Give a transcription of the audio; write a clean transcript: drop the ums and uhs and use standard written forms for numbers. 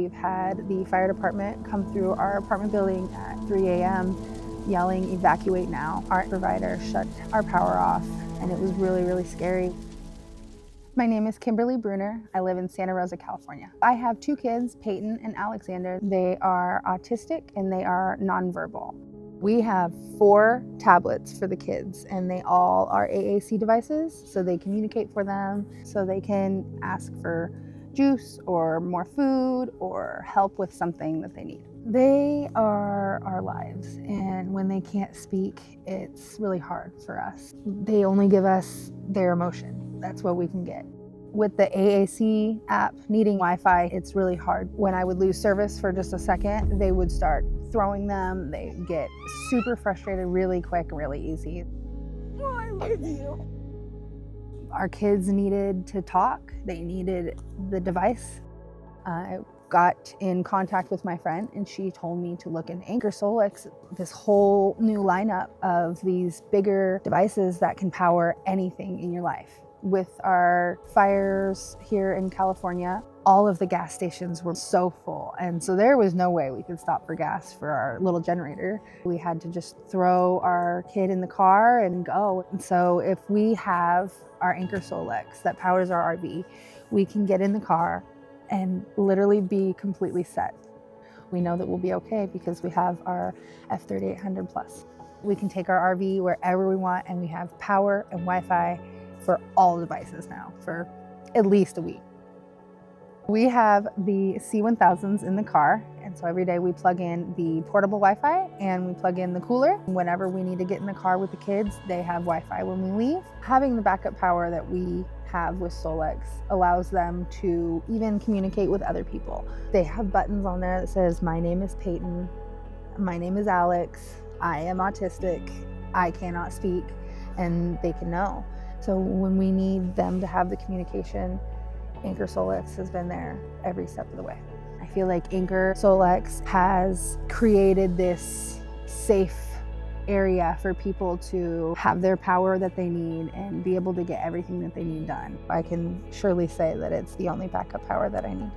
We've had the fire department come through our apartment building at 3 a.m. yelling, "Evacuate now." Our provider shut our power off, and it was really, really scary. My name is Kimberly Bruner. I live in Santa Rosa, California. I have 2 kids, Peyton and Alexander. They are autistic and they are nonverbal. We have 4 tablets for the kids, and they all are AAC devices, so they communicate for them, so they can ask for juice or more food or help with something that they need. They are our lives, and when they can't speak, it's really hard for us. They only give us their emotion. That's what we can get. With the AAC app needing Wi-Fi, it's really hard. When I would lose service for just a second, they would start throwing them. They get super frustrated really quick, really easy. Oh, I love you. Our kids needed to talk. They needed the device. I got in contact with my friend, and she told me to look into Anker SOLIX, this whole new lineup of these bigger devices that can power anything in your life. With our fires here in California, all of the gas stations were so full, and so there was no way we could stop for gas for our little generator. We had to just throw our kid in the car and go. And so if we have our Anker SOLIX that powers our RV, we can get in the car and literally be completely set. We know that we'll be okay because we have our F3800 Plus. We can take our RV wherever we want, and we have power and Wi-Fi for all devices now for at least a week. We have the C1000s in the car, and so every day we plug in the portable Wi-Fi and we plug in the cooler. Whenever we need to get in the car with the kids, they have Wi-Fi when we leave. Having the backup power that we have with SOLIX allows them to even communicate with other people. They have buttons on there that says, "My name is Peyton, my name is Alex, I am autistic, I cannot speak," and they can know. So when we need them to have the communication, Anker SOLIX has been there every step of the way. I feel like Anker SOLIX has created this safe area for people to have their power that they need and be able to get everything that they need done. I can surely say that it's the only backup power that I need.